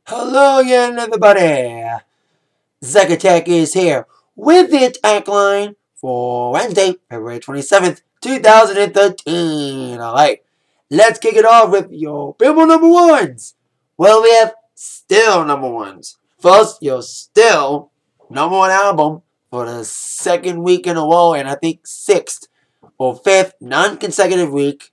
Hello again, everybody. Zack Attack is here with the Atakline for Wednesday, February 27th, 2013. Alright, let's kick it off with your Billboard number ones. Well, we have still number ones. First, your still number one album for the second week in a row, and I think sixth or fifth non-consecutive week.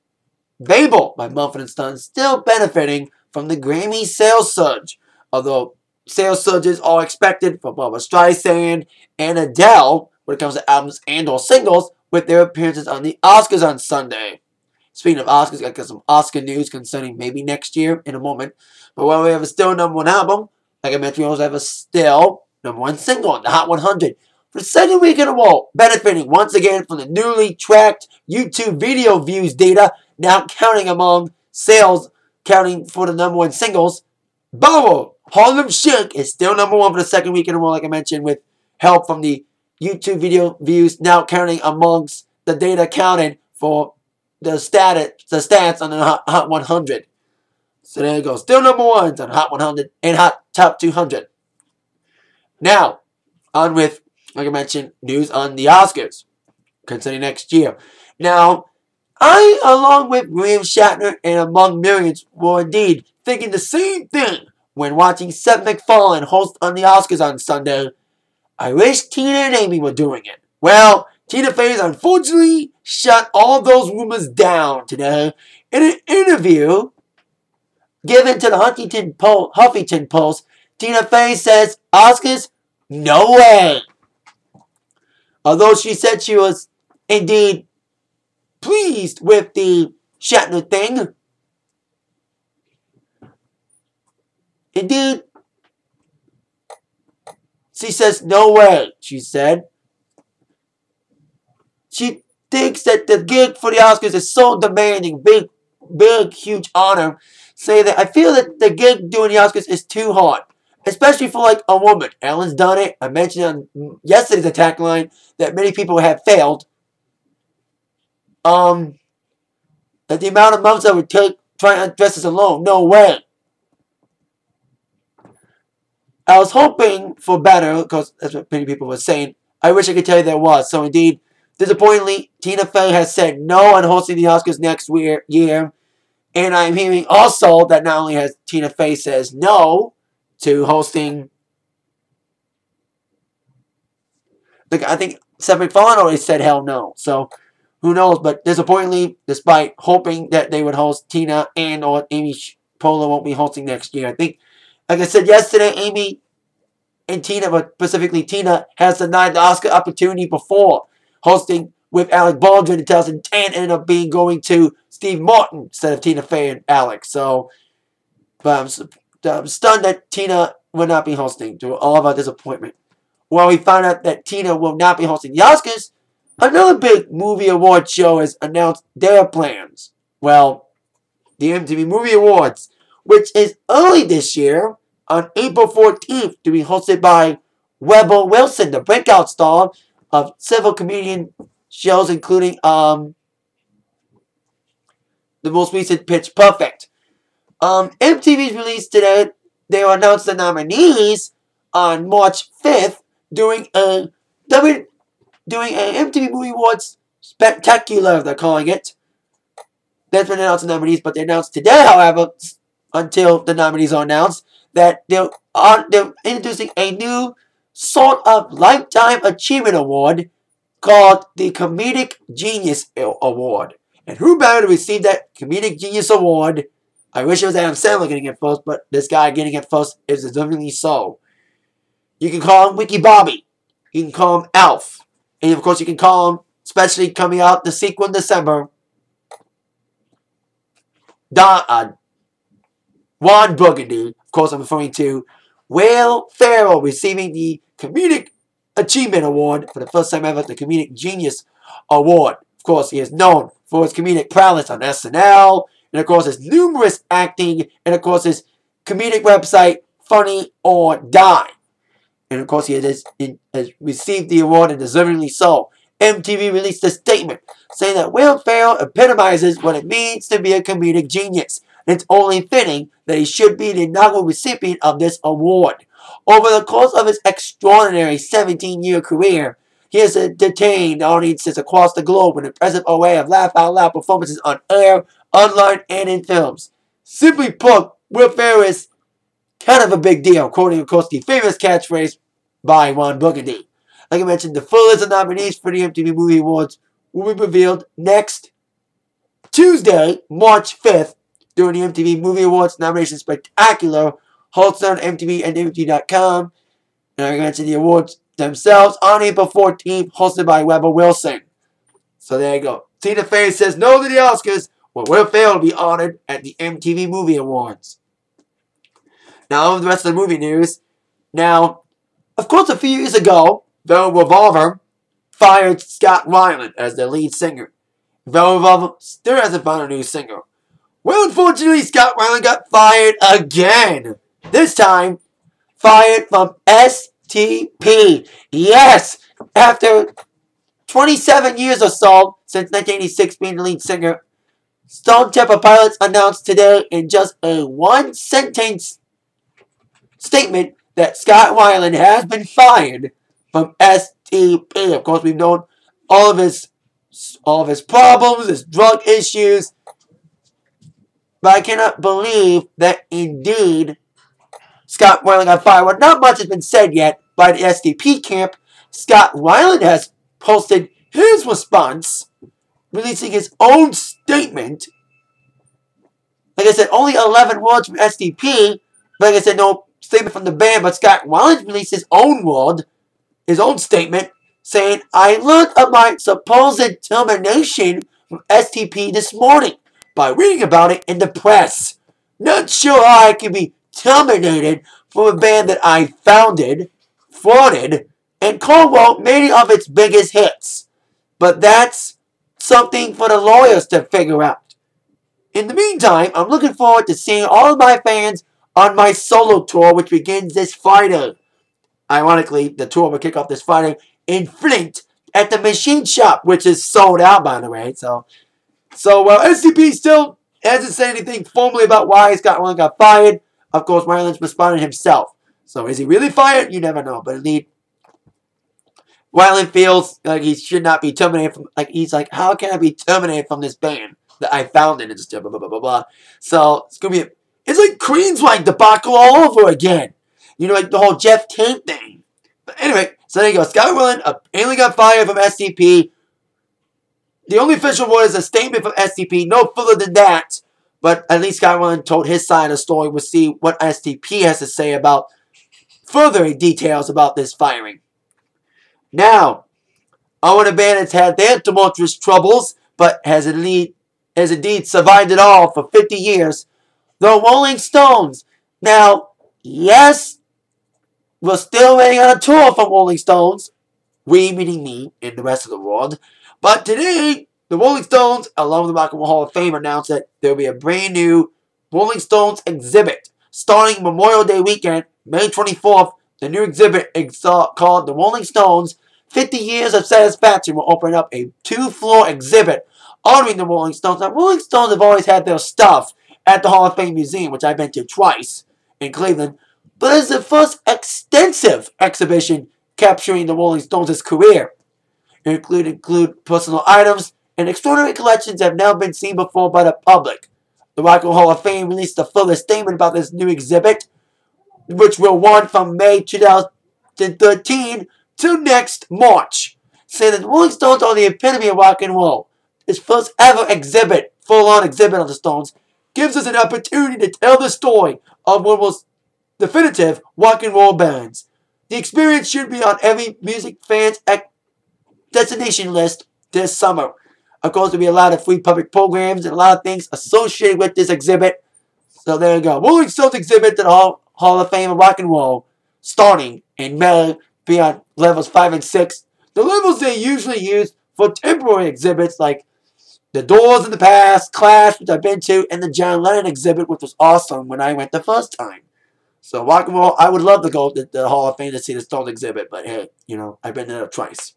Babel by Mumford & Sons still benefiting from the Grammy sales surge, although sales surges are expected for Barbra Streisand and Adele when it comes to albums and or singles with their appearances on the Oscars on Sunday. Speaking of Oscars, I got some Oscar news concerning maybe next year in a moment. But while we have a still number one album, like I mentioned, we also have a still number one single on the Hot 100 for the second week in a row, benefiting once again from the newly tracked YouTube video views data, now counting among sales, counting for the number one singles. Bow Harlem Shake is still number one for the second week in a row, like I mentioned, with help from the YouTube video views now counting amongst the data counted for the stats on the Hot 100. So there you go. Still number ones on Hot 100 and Hot Top 200. Now, on with, like I mentioned, news on the Oscars concerning next year. Now, I, along with William Shatner and among millions, were indeed thinking the same thing when watching Seth MacFarlane host on the Oscars on Sunday. I wish Tina and Amy were doing it. Well, Tina Fey unfortunately shut all those rumors down today in an interview given to the Huffington Post. Tina Fey says, Oscars? No way. Although she said she was indeed pleased with the Shatner thing. Indeed, she says, no way, she said. She thinks that the gig for the Oscars is so demanding, big, huge honor. Say that I feel that the gig doing the Oscars is too hard, especially for like a woman. Ellen's done it. I mentioned on yesterday's Atakline that many people have failed. That the amount of months that would take trying to dress this alone, no way. I was hoping for better, because that's what many people were saying. I wish I could tell you there was. So indeed, disappointingly, Tina Fey has said no on hosting the Oscars next year. And I'm hearing also that not only has Tina Fey says no to hosting, I think Seth MacFarlane already said hell no. So who knows? But disappointingly, despite hoping that they would host, Tina and or Amy Poehler won't be hosting next year. I think, like I said yesterday, Amy and Tina, but specifically Tina, has denied the Oscar opportunity before, hosting with Alec Baldwin in 2010, ended up going to Steve Martin instead of Tina Fey and Alec. So, but I'm stunned that Tina will not be hosting, to all of our disappointment. Well, we found out that Tina will not be hosting the Oscars. Another big movie award show has announced their plans. Well, the MTV Movie Awards, which is early this year, on April 14th, to be hosted by Rebel Wilson, the breakout star of several comedian shows, including the most recent Pitch Perfect. MTV's released today. They will announce the nominees on March 5th during a MTV Movie Awards Spectacular, they're calling it. That's when they announced the nominees, but they announced today, however, until the nominees are announced, that they're introducing a new sort of Lifetime Achievement Award called the Comedic Genius Award. And who better to receive that Comedic Genius Award? I wish it was Adam Sandler getting it first, but this guy getting it first is deservedly so. You can call him Wiki Bobby. You can call him Alf. And of course you can call him, especially coming out the sequel in December, Ron Burgundy. Of course, I'm referring to Will Ferrell receiving the Comedic Achievement Award for the first time ever, the Comedic Genius Award. Of course, he is known for his comedic prowess on SNL, and of course, his numerous acting, and of course, his comedic website, Funny or Die. And of course, he has received the award, and deservingly so. MTV released a statement saying that Will Ferrell epitomizes what it means to be a comedic genius. it's only fitting that he should be the inaugural recipient of this award. Over the course of his extraordinary 17-year career, he has detained audiences across the globe with an impressive array of laugh-out-loud performances on air, online, and in films. Simply put, Will Ferrell is kind of a big deal, quoting, of course, the famous catchphrase by Ron Burgundy. Like I mentioned, the full list of nominees for the MTV Movie Awards will be revealed next Tuesday, March 5th, during the MTV Movie Awards nomination spectacular, hosted on MTV and MTV.com. And like I mentioned, the awards themselves on April 14th, hosted by Rebel Wilson. So there you go. Tina Fey says no to the Oscars, where Will Ferrell will be honored at the MTV Movie Awards. Now, on the rest of the movie news. Now, of course, a few years ago, Velvet Revolver fired Scott Weiland as their lead singer. Velvet Revolver still hasn't found a new singer. Well, unfortunately, Scott Weiland got fired again. This time, fired from STP. Yes! After 27 years or so, since 1986 being the lead singer, Stone Temple Pilots announced today in just a one-sentence statement that Scott Weiland has been fired from STP. Of course, we've known all of his problems, his drug issues, but I cannot believe that indeed Scott Weiland got fired. Well, not much has been said yet by the STP camp. Scott Weiland has posted his response, releasing his own statement. Like I said, only 11 words from STP. Like I said, no statement from the band, but Scott Weiland released his own word, his own statement, saying, I learned of my supposed termination from STP this morning by reading about it in the press. Not sure how I can be terminated from a band that I founded, fronted, and co-wrote many of its biggest hits. But that's something for the lawyers to figure out. In the meantime, I'm looking forward to seeing all of my fans on my solo tour, which begins this Friday. Ironically, the tour will kick off this Friday in Flint at the Machine Shop, which is sold out, by the way. So SCP still hasn't said anything formally about why Scott Weiland got fired. Of course, Weiland's responded himself. So is he really fired? You never know. But indeed, Weiland feels like he should not be terminated from, he's like, how can I be terminated from this band that I founded and stuff, blah, blah, blah, blah, blah. So it's going to be, it's like Queenswright debacle all over again. You know, like the whole Jeff Tate thing. But anyway, so there you go. Scott Weiland apparently got fired from STP. The only official word is a statement from STP. No further than that. But at least Scott Weiland told his side of the story. We'll see what STP has to say about further details about this firing. Now, Owen Band has had their tumultuous troubles, but has indeed survived it all for 50 years. The Rolling Stones. Now, yes, we're still waiting on a tour from Rolling Stones. We, meaning me, and the rest of the world. But today, the Rolling Stones, along with the Rock and Roll Hall of Fame, announced that there will be a brand new Rolling Stones exhibit starting Memorial Day weekend, May 24th. The new exhibit called The Rolling Stones 50 Years of Satisfaction will open up a 2-floor exhibit honoring the Rolling Stones. Now, Rolling Stones have always had their stuff at the Hall of Fame Museum, which I've been to twice in Cleveland. But it's the first extensive exhibition capturing the Rolling Stones' career. It include personal items and extraordinary collections that have never been seen before by the public. The Rock and Roll Hall of Fame released a fuller statement about this new exhibit, which will run from May 2013 to next March, saying that the Rolling Stones are the epitome of rock and roll. This first ever exhibit, full-on exhibit of the Stones, gives us an opportunity to tell the story of one of the most definitive rock and roll bands. The experience should be on every music fan's destination list this summer. Of course, there'll be a lot of free public programs and a lot of things associated with this exhibit. So there you go. Rolling Stones exhibit to the Hall of Fame of Rock and Roll, starting in May, be on levels 5 and 6. The levels they usually use for temporary exhibits like The Doors in the past, Clash, which I've been to, and the John Lennon exhibit, which was awesome when I went the first time. So rock and roll, I would love to go to the Hall of Fame to see the Stones exhibit, but hey, you know, I've been there twice.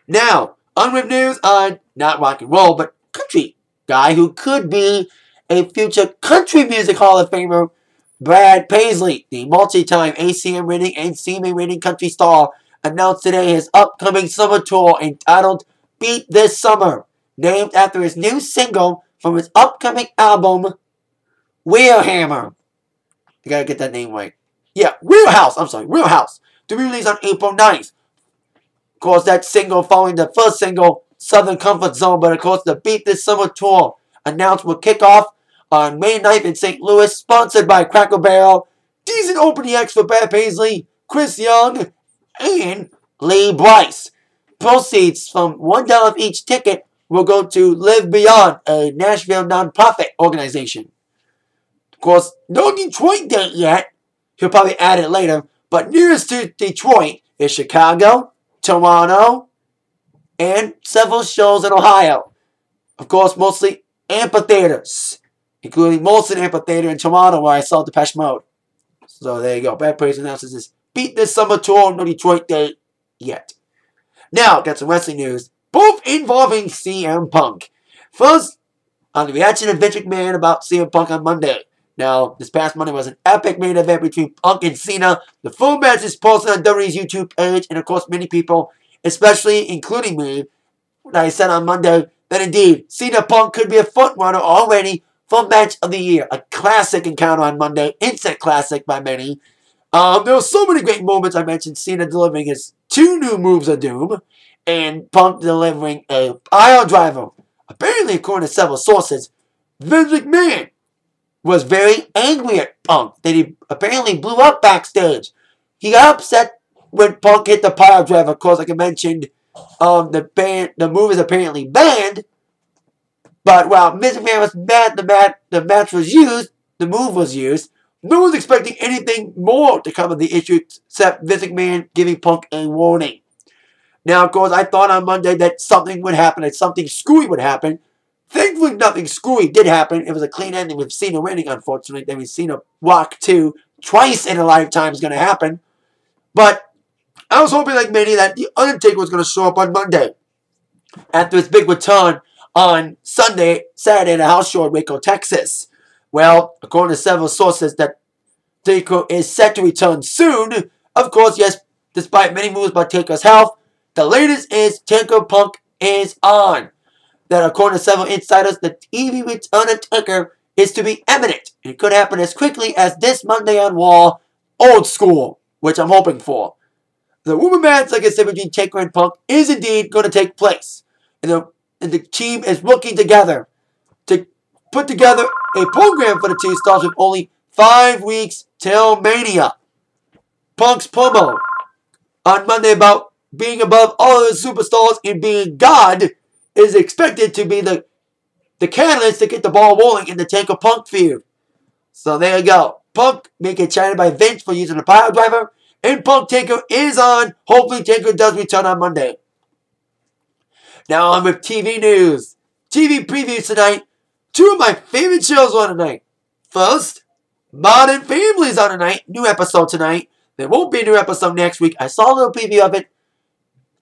Now, on with news on not rock and roll, but country guy who could be a future country music Hall of Famer, Brad Paisley, the multi-time ACM rating and CMA rating country star, announced today his upcoming summer tour entitled Beat This Summer, named after his new single from his upcoming album, Wheelhammer. I gotta get that name right. Yeah, Wheelhouse. To be released on April 9th. Of course, that single following the first single, Southern Comfort Zone, but of course, the Beat This Summer tour announced will kick off on May 9th in St. Louis, sponsored by Cracker Barrel. Decent opening acts for Brad Paisley, Chris Young, and Lee Bryce. Proceeds from $1 of each ticket will go to Live Beyond, a Nashville nonprofit organization. Of course, no Detroit date yet. He'll probably add it later. But nearest to Detroit is Chicago, Toronto, and several shows in Ohio. Of course, mostly amphitheaters, including Molson Amphitheater in Toronto, where I saw Depeche Mode. So there you go. Brad Paisley announces this Beat This Summer tour. No Detroit date yet. Now, got some wrestling news, both involving CM Punk. First, on the reaction of Vince McMahon about CM Punk on Monday. Now, this past Monday was an epic main event between Punk and Cena. The full match is posted on WWE's YouTube page, and of course, many people, especially including me, I said on Monday that indeed, Cena Punk could be a front runner already for Match of the Year. A classic encounter on Monday, instant classic by many. There were so many great moments. I mentioned Cena delivering his 2 new moves of doom, and Punk delivering a pile driver. Apparently, according to several sources, Vince McMahon was very angry at Punk that he apparently blew up backstage. He got upset when Punk hit the pile driver. Of course, like I mentioned, the move is apparently banned. But while Vince McMahon was mad the match was used, the move was used, no one's expecting anything more to come of the issue except Vince McMahon giving Punk a warning. Now, of course, I thought on Monday that something would happen, that something screwy would happen. Thankfully, nothing screwy did happen. It was a clean ending with Cena winning, unfortunately. Then we've seen a walk 2 twice in a lifetime is going to happen. But I was hoping, like many, that The Undertaker was going to show up on Monday after his big return on Saturday at a house show in Waco, Texas. Well, according to several sources, that Taker is set to return soon. Of course, yes, despite many moves by Taker's health, the latest is Taker Punk is on. That according to several insiders, the TV return of Taker is to be imminent. It could happen as quickly as this Monday on Raw, Old School, which I'm hoping for. The woman match, like I said, between Taker and Punk is indeed going to take place. And the team is working together to put together a program for the two stars with only 5 weeks till Mania. Punk's promo on Monday about being above all other superstars and being God is expected to be the catalyst to get the ball rolling in the Taker Punk feud. So there you go. Punk being chided by Vince for using the pile driver. And Punk Taker is on. Hopefully Taker does return on Monday. Now on with TV news. TV previews tonight. 2 of my favorite shows on tonight. First, Modern Family is on tonight. New episode tonight. There won't be a new episode next week. I saw a little preview of it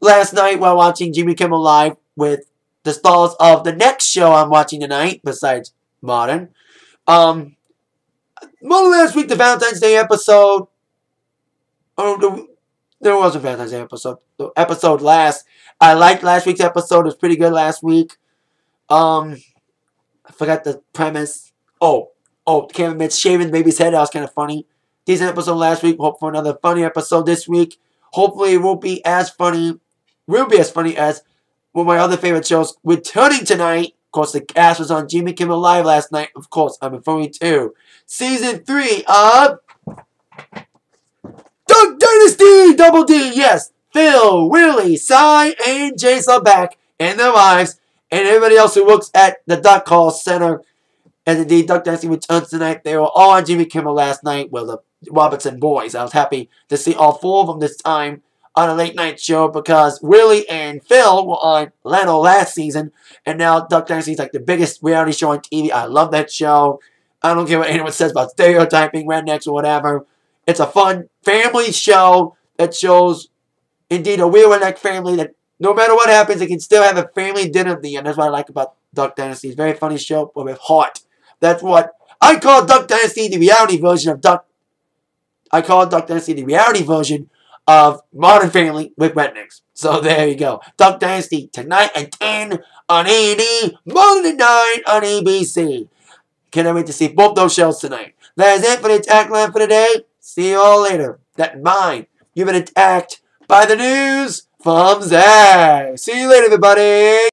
last night while watching Jimmy Kimmel Live with the stars of the next show I'm watching tonight, besides Modern. Modern last week, the Valentine's Day episode. Oh, there was a Valentine's Day episode. The episode I liked last week's episode. It was pretty good last week. I forgot the premise. Oh, Cameron Mitch shaving the baby's head. That was kind of funny. Decent episode last week. Hope for another funny episode this week. Hopefully it won't be as funny. Will be as funny as one of my other favorite shows returning tonight. Of course, the cast was on Jimmy Kimmel Live last night. Of course, I'm referring to Season 3 of Dynasty! Double D, yes. Phil, Willie, Cy, and Jace are back, and their wives, and everybody else who works at the Duck Call Center. And indeed, Duck Dynasty returns tonight. They were all on Jimmy Kimmel last night. Well, the Robertson boys. I was happy to see all 4 of them this time on a late night show because Willie and Phil were on Leno last season, and now Duck Dynasty is like the biggest reality show on TV. I love that show. I don't care what anyone says about stereotyping, rednecks, or whatever. It's a fun family show that shows, indeed, a real redneck family that no matter what happens, they can still have a family dinner at the end. That's what I like about Duck Dynasty. It's a very funny show, but with heart. That's what I call Duck Dynasty, the reality version of Duck. I call Duck Dynasty the reality version of Modern Family with rednecks. So there you go. Duck Dynasty tonight at 10 on A&E, Monday at 9 on ABC. Can't wait to see both those shows tonight. That is it for the Atakline for today. See you all later. That mind, you've been attacked by the news from Zach. See you later, everybody.